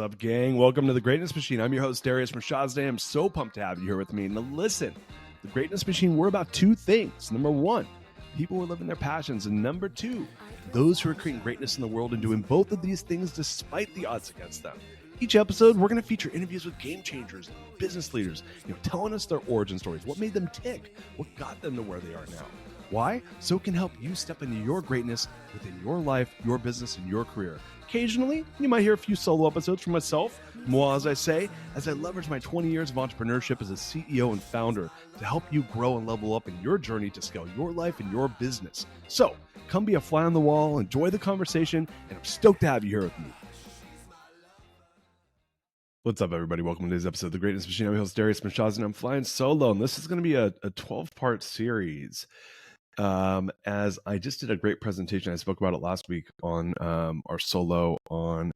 What's up, gang? Welcome to the Greatness Machine. I'm your host, Darius Mashazday. I'm so pumped to have you here with me. Now, listen, the Greatness Machine, we're about two things. Number one, people who are living their passions. And number two, those who are creating greatness in the world and doing both of these things despite the odds against them. Each episode, we're going to feature interviews with game changers, business leaders, telling us their origin stories, what made them tick, what got them to where they are now. Why? So it can help you step into your greatness within your life, your business, and your career. Occasionally, you might hear a few solo episodes from myself, moi as I say, as I leverage my 20 years of entrepreneurship as a CEO and founder to help you grow and level up in your journey to scale your life and your business. So, come be a fly on the wall, enjoy the conversation, and I'm stoked to have you here with me. What's up, everybody? Welcome to today's episode of The Greatness Machine. I'm your host, Darius Mashaz, and I'm flying solo, and this is going to be a 12-part series. As I just did a great presentation, I spoke about it last week on our solo on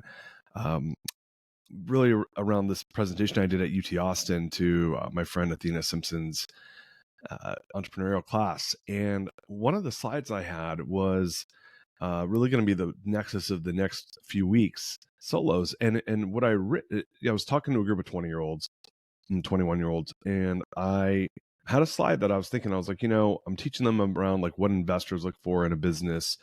really around this presentation I did at UT Austin to my friend Athena Simpson's entrepreneurial class. And one of the slides I had was really going to be the nexus of the next few weeks solos. And what I was talking to a group of 20-year-olds and 21-year-olds, and I had a slide that I was thinking, I was like, I'm teaching them around like what investors look for in a business.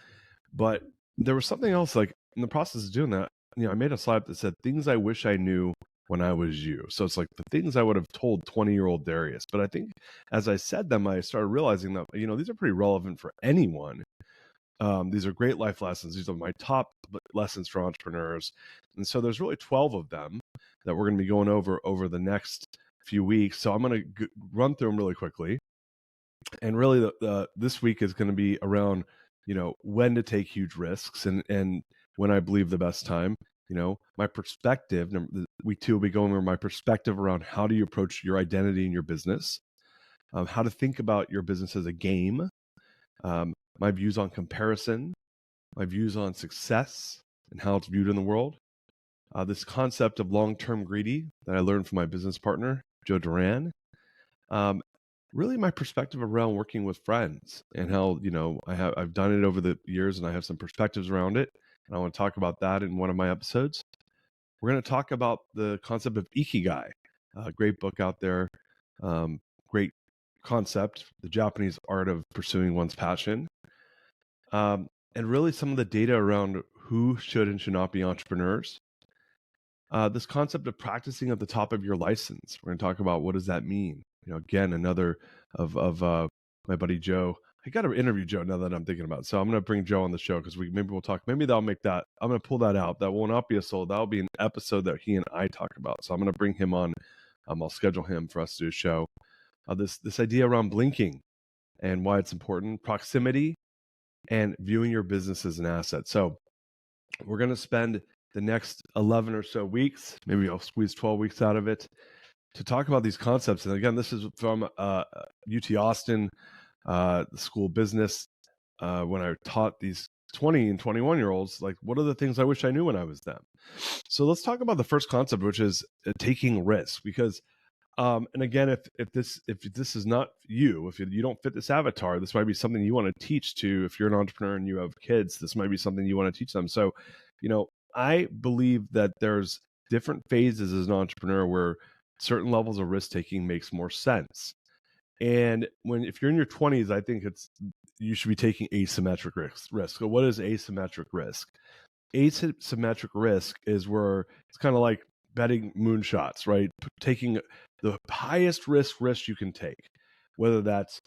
But there was something else, like in the process of doing that, I made a slide that said things I wish I knew when I was you. So it's like the things I would have told 20-year-old Darius. But I think as I said them, I started realizing that, these are pretty relevant for anyone. These are great life lessons. These are my top lessons for entrepreneurs. And so there's really 12 of them that we're going to be going over the next few weeks. So I'm going to run through them really quickly. And really this week is going to be around, when to take huge risks and when I believe the best time, my perspective. Week 2 will be going over my perspective around how do you approach your identity in your business, how to think about your business as a game, my views on comparison, my views on success and how it's viewed in the world. This concept of long-term greedy that I learned from my business partner, Joe Duran. Really my perspective around working with friends and how, I've done it over the years and I have some perspectives around it. And I want to talk about that in one of my episodes. We're going to talk about the concept of ikigai, a great book out there, great concept, the Japanese art of pursuing one's passion. And really some of the data around who should and should not be entrepreneurs. This concept of practicing at the top of your license. We're going to talk about what does that mean. Again, another of my buddy Joe. I got to interview Joe now that I'm thinking about it. So I'm going to bring Joe on the show because maybe we'll talk. Maybe that'll make that. I'm going to pull that out. That will not be a solo. That'll be an episode that he and I talk about. So I'm going to bring him on. I'll schedule him for us to do a show. This idea around blinking and why it's important, proximity, and viewing your business as an asset. So we're going to spend the next 11 or so weeks, maybe I'll squeeze 12 weeks out of it, to talk about these concepts. And again, this is from UT Austin, the School of Business, when I taught these 20 and 21-year-olds, like, what are the things I wish I knew when I was them? So let's talk about the first concept, which is taking risks. Because, and again, if this is not you, if you don't fit this avatar, this might be something you want to teach to. If you're an entrepreneur and you have kids, this might be something you want to teach them. So, I believe that there's different phases as an entrepreneur where certain levels of risk taking makes more sense. And if you're in your 20s, I think you should be taking asymmetric risk. So what is asymmetric risk? Asymmetric risk is where it's kind of like betting moonshots, right? Taking the highest risk you can take, whether that's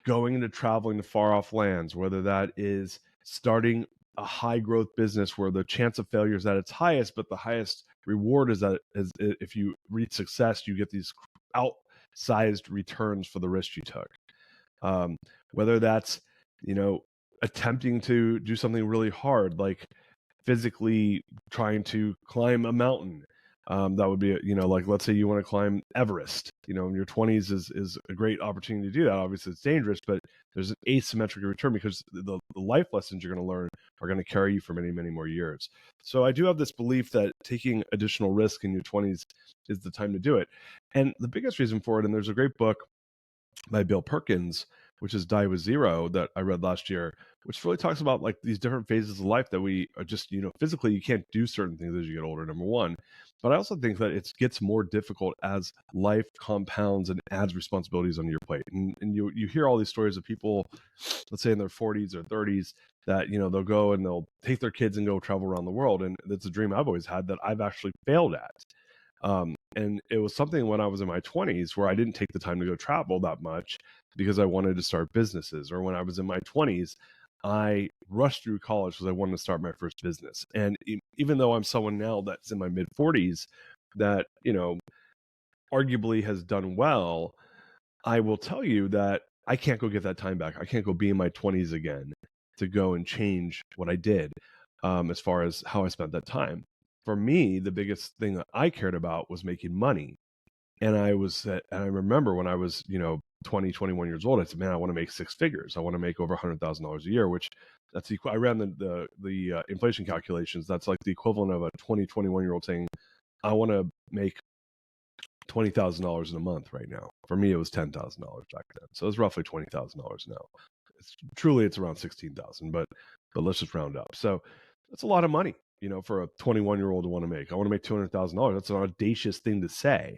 going into traveling to far off lands, whether that is starting a high growth business where the chance of failure is at its highest, but the highest reward is that if you reach success, you get these outsized returns for the risk you took. Whether that's, attempting to do something really hard, like physically trying to climb a mountain. That would be, like, let's say you want to climb Everest, in your 20s is a great opportunity to do that. Obviously it's dangerous, but there's an asymmetric return because the life lessons you're going to learn are going to carry you for many, many more years. So I do have this belief that taking additional risk in your 20s is the time to do it. And the biggest reason for it, and there's a great book by Bill Perkins, which is Die with Zero, that I read last year, which really talks about like these different phases of life that we are just, physically you can't do certain things as you get older, number one. But I also think that it gets more difficult as life compounds and adds responsibilities on your plate. And you hear all these stories of people, let's say in their 40s or 30s, that they'll go and they'll take their kids and go travel around the world, and that's a dream I've always had that I've actually failed at. And it was something when I was in my 20s where I didn't take the time to go travel that much because I wanted to start businesses. Or when I was in my 20s, I rushed through college because I wanted to start my first business. And even though I'm someone now that's in my mid 40s that, arguably has done well, I will tell you that I can't go get that time back. I can't go be in my 20s again to go and change what I did, as far as how I spent that time. For me, the biggest thing that I cared about was making money. And I remember when I was, 20, 21 years old, I said, man, I want to make six figures. I want to make over $100,000 a year, which that's equal. I ran the inflation calculations. That's like the equivalent of a 20, 21-year-old saying, I want to make $20,000 in a month right now. For me, it was $10,000 back then. So it's roughly $20,000 now. It's around 16,000, but let's just round up. So that's a lot of money, for a 21-year-old to want to make. I want to make $200,000. That's an audacious thing to say.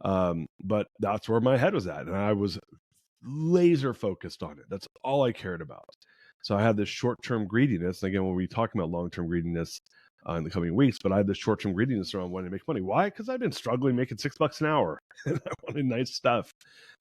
But that's where my head was at. And I was laser focused on it. That's all I cared about. So I had this short-term greediness. And again, we'll be talking about long-term greediness in the coming weeks, but I had this short-term greediness around wanting to make money. Why? Because I've been struggling making $6 an hour, and I wanted nice stuff.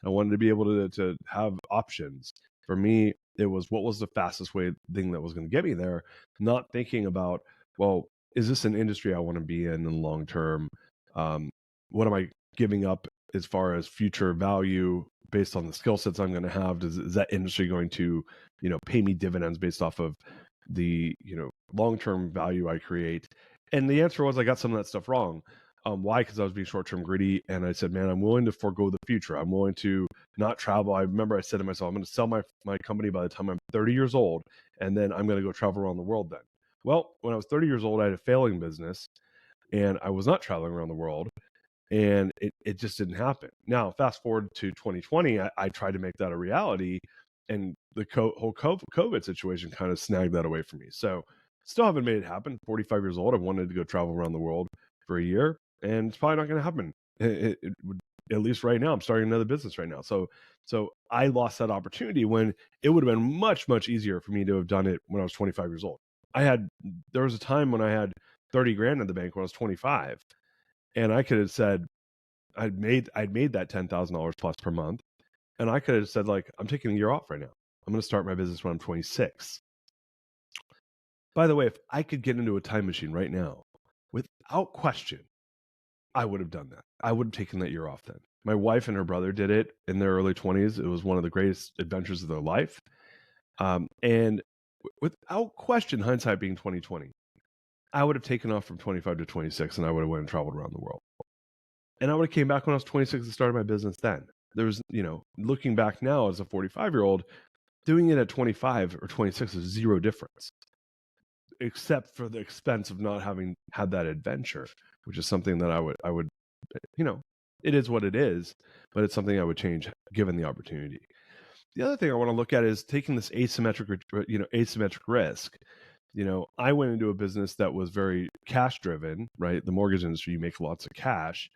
I wanted to be able to have options. For me, it was what was the fastest thing that was going to get me there. Not thinking about, well, is this an industry I want to be in the long term? What am I giving up as far as future value based on the skill sets I'm going to have? Is that industry going to, pay me dividends based off of the, long-term value I create? And the answer was I got some of that stuff wrong. Why? Because I was being short-term greedy, and I said, man, I'm willing to forego the future. I'm willing to not travel. I remember I said to myself, I'm going to sell my company by the time I'm 30 years old, and then I'm going to go travel around the world then. Well, when I was 30 years old, I had a failing business, and I was not traveling around the world, and it just didn't happen. Now, fast forward to 2020, I tried to make that a reality, and the whole COVID situation kind of snagged that away from me. So still haven't made it happen. 45 years old, I wanted to go travel around the world for a year, and it's probably not going to happen. It would, at least right now. I'm starting another business right now. So I lost that opportunity when it would have been much, much easier for me to have done it when I was 25 years old. There was a time when I had 30 grand in the bank when I was 25. And I could have said, I'd made that $10,000 plus per month. And I could have said, like, I'm taking a year off right now. I'm going to start my business when I'm 26. By the way, if I could get into a time machine right now, without question, I would have done that. I would have taken that year off then. My wife and her brother did it in their early 20s. It was one of the greatest adventures of their life. And without question, hindsight being 2020, I would have taken off from 25 to 26, and I would have went and traveled around the world. And I would have came back when I was 26 and started my business then. There was, looking back now as a 45-year-old, doing it at 25 or 26 is zero difference, except for the expense of not having had that adventure, which is something that I would, it is what it is, but it's something I would change given the opportunity. The other thing I want to look at is taking this asymmetric risk. I went into a business that was very cash driven, right? The mortgage industry, you make lots of cash.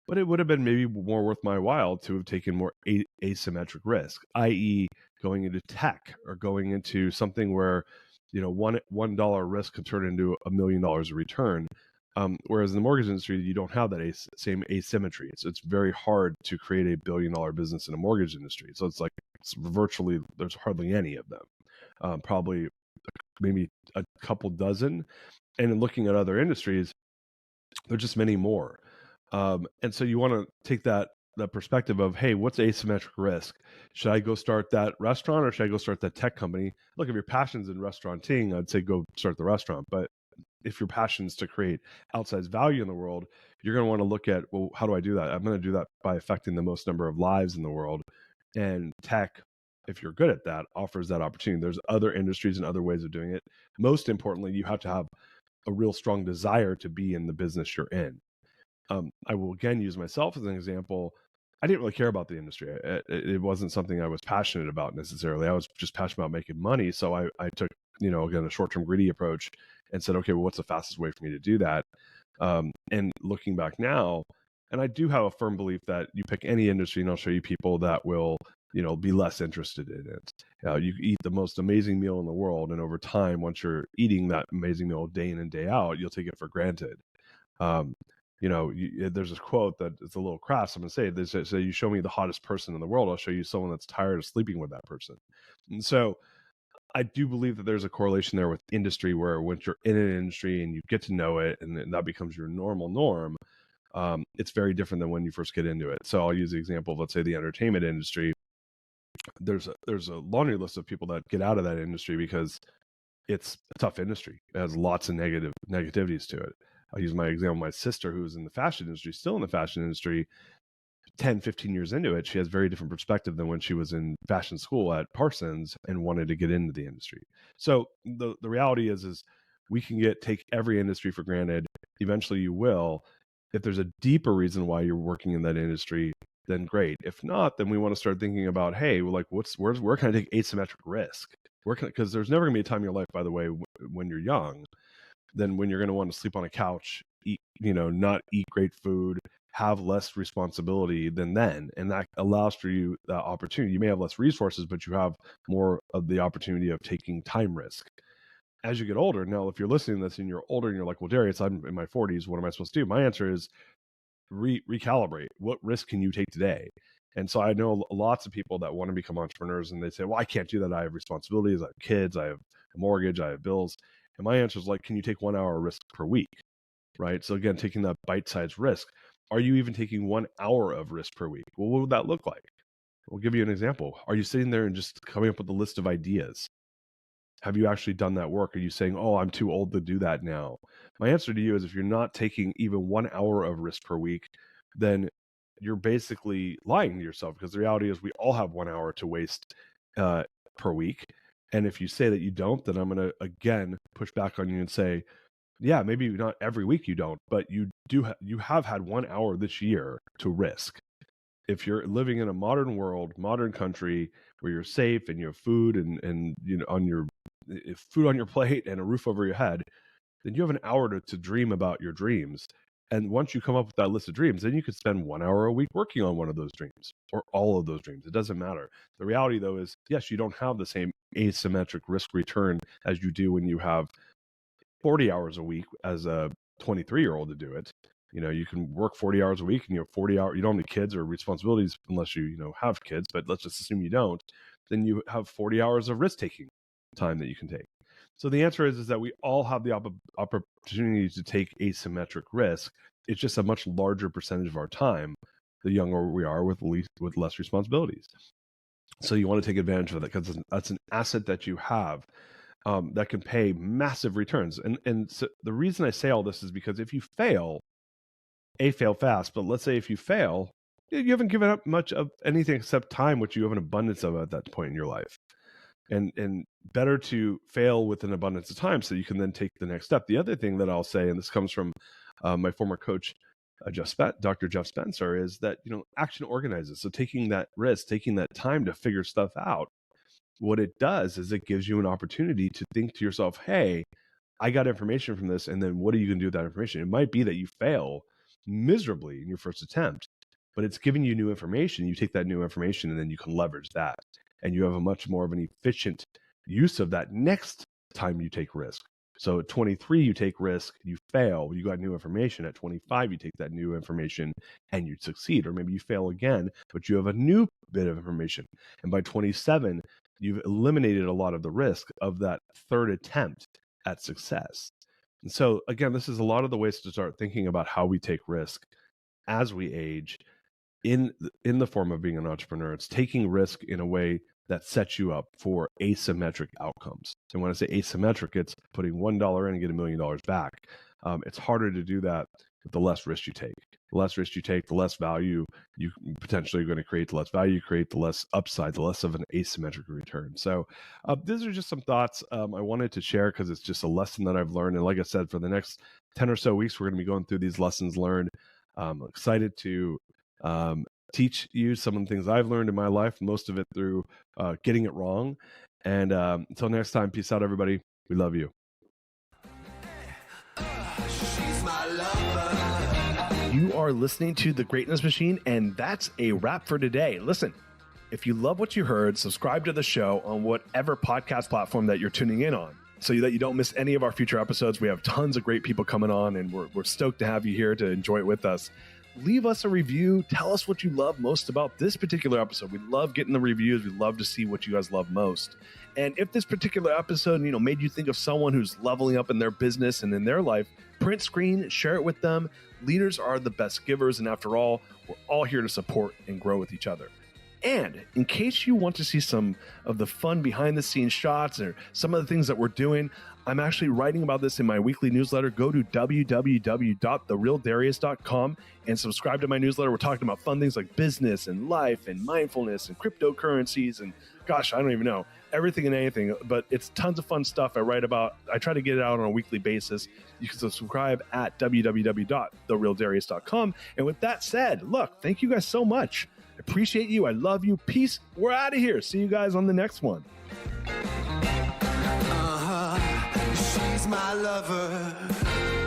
But it would have been maybe more worth my while to have taken more asymmetric risk, i.e. going into tech or going into something where, $1 risk can turn into $1 million of return. Whereas in the mortgage industry, you don't have that same asymmetry. It's very hard to create a $1 billion business in a mortgage industry. So virtually, there's hardly any of them. Probably maybe a couple dozen. And in looking at other industries, there's just many more. And so you want to take that perspective of, hey, what's asymmetric risk? Should I go start that restaurant, or should I go start that tech company? Look, if your passion's in restauranting, I'd say go start the restaurant. But if your passion is to create outsized value in the world, you're going to want to look at, well, how do I do that? I'm going to do that by affecting the most number of lives in the world. And tech, if you're good at that, offers that opportunity. There's other industries and other ways of doing it. Most importantly, you have to have a real strong desire to be in the business you're in. I will again use myself as an example. I didn't really care about the industry. It wasn't something I was passionate about necessarily. I was just passionate about making money. So I took, again, a short-term greedy approach and said, okay, well, what's the fastest way for me to do that? And looking back now, and I do have a firm belief that you pick any industry and I'll show you people that will, be less interested in it. You eat the most amazing meal in the world, and over time, once you're eating that amazing meal day in and day out, you'll take it for granted. Um, there's this quote that it's a little crass. I'm going to say this: say, you show me the hottest person in the world, I'll show you someone that's tired of sleeping with that person. And so I do believe that there's a correlation there with industry, where once you're in an industry and you get to know it, and then that becomes your normal norm, it's very different than when you first get into it. So I'll use the example of, let's say, the entertainment industry. There's a laundry list of people that get out of that industry because it's a tough industry. It has lots of negativities to it. I'll use my example. My sister, who's in the fashion industry, still in the fashion industry, 10, 15 years into it, she has very different perspective than when she was in fashion school at Parsons and wanted to get into the industry. So the reality is we can take every industry for granted. Eventually you will. If there's a deeper reason why you're working in that industry, then great. If not, then we want to start thinking about, hey, like where can I take asymmetric risk? Because there's never going to be a time in your life, by the way, when you're young, then when you're going to want to sleep on a couch, eat, not eat great food, have less responsibility than then. And that allows for you the opportunity. You may have less resources, but you have more of the opportunity of taking time risk. As you get older, now, if you're listening to this and you're older and you're like, well, Darius, I'm in my 40s, what am I supposed to do? My answer is recalibrate. What risk can you take today? And so I know lots of people that want to become entrepreneurs, and they say, well, I can't do that. I have responsibilities. I have kids. I have a mortgage. I have bills. And my answer is like, can you take 1 hour risk per week? Right. So again, taking that bite-sized risk. Are you even taking 1 hour of risk per week? Well, what would that look like? We'll give you an example. Are you sitting there and just coming up with a list of ideas? Have you actually done that work? Are you saying, oh, I'm too old to do that now? My answer to you is, if you're not taking even 1 hour of risk per week, then you're basically lying to yourself, because the reality is we all have 1 hour to waste per week. And if you say that you don't, then I'm going to, again, push back on you and say, yeah, maybe not every week you don't, but you you have had 1 hour this year to risk. If you're living in a modern world, modern country, where you're safe and you have food and on your food on your plate and a roof over your head, then you have an hour to dream about your dreams. And once you come up with that list of dreams, then you could spend 1 hour a week working on one of those dreams or all of those dreams. It doesn't matter. The reality, though, is yes, you don't have the same asymmetric risk return as you do when you have 40 hours a week as a 23-year-old to do it. You can work 40 hours a week and you have 40 hours. You don't have any kids or responsibilities unless you have kids, but let's just assume you don't. Then you have 40 hours of risk taking time that you can take. So the answer is that we all have the opportunity to take asymmetric risk. It's just a much larger percentage of our time the younger we are with less responsibilities. So you want to take advantage of that, because that's an asset that you have that can pay massive returns. And so the reason I say all this is because if you fail fast, but let's say if you fail, you haven't given up much of anything except time, which you have an abundance of at that point in your life. And better to fail with an abundance of time so you can then take the next step. The other thing that I'll say, and this comes from my former coach, Dr. Jeff Spencer, is that action organizes. So taking that risk, taking that time to figure stuff out, what it does is it gives you an opportunity to think to yourself, hey, I got information from this, and then what are you going to do with that information? It might be that you fail miserably in your first attempt, but it's giving you new information. You take that new information and then you can leverage that, and you have a much more of an efficient use of that next time you take risk. So at 23, you take risk, you fail, you got new information. At 25, you take that new information and you succeed. Or maybe you fail again, but you have a new bit of information. And by 27, you've eliminated a lot of the risk of that third attempt at success. And so again, this is a lot of the ways to start thinking about how we take risk as we age in the form of being an entrepreneur. It's taking risk in a way that sets you up for asymmetric outcomes. And when I say asymmetric, it's putting $1 in and get $1 million back. It's harder to do that with the less risk you take. The less risk you take, the less value you potentially are going to create. The less value you create, the less upside, the less of an asymmetric return. So these are just some thoughts I wanted to share, because it's just a lesson that I've learned. And like I said, for the next 10 or so weeks, we're going to be going through these lessons learned. I'm excited to teach you some of the things I've learned in my life, most of it through getting it wrong. And until next time, peace out, everybody. We love you. She's my lover. You are listening to The Greatness Machine, and that's a wrap for today. Listen, if you love what you heard, subscribe to the show on whatever podcast platform that you're tuning in on so that you don't miss any of our future episodes. We have tons of great people coming on, and we're stoked to have you here to enjoy it with us. Leave us a review. Tell us what you love most about this particular episode. We love getting the reviews. We love to see what you guys love most. And if this particular episode, made you think of someone who's leveling up in their business and in their life, print screen, share it with them. Leaders are the best givers. And after all, we're all here to support and grow with each other. And in case you want to see some of the fun behind the scenes shots or some of the things that we're doing, I'm actually writing about this in my weekly newsletter. Go to www.therealdarius.com and subscribe to my newsletter. We're talking about fun things like business and life and mindfulness and cryptocurrencies and gosh, I don't even know, everything and anything, but it's tons of fun stuff I write about. I try to get it out on a weekly basis. You can subscribe at www.therealdarius.com. And with that said, look, thank you guys so much. I appreciate you. I love you. Peace. We're out of here. See you guys on the next one. She's my lover.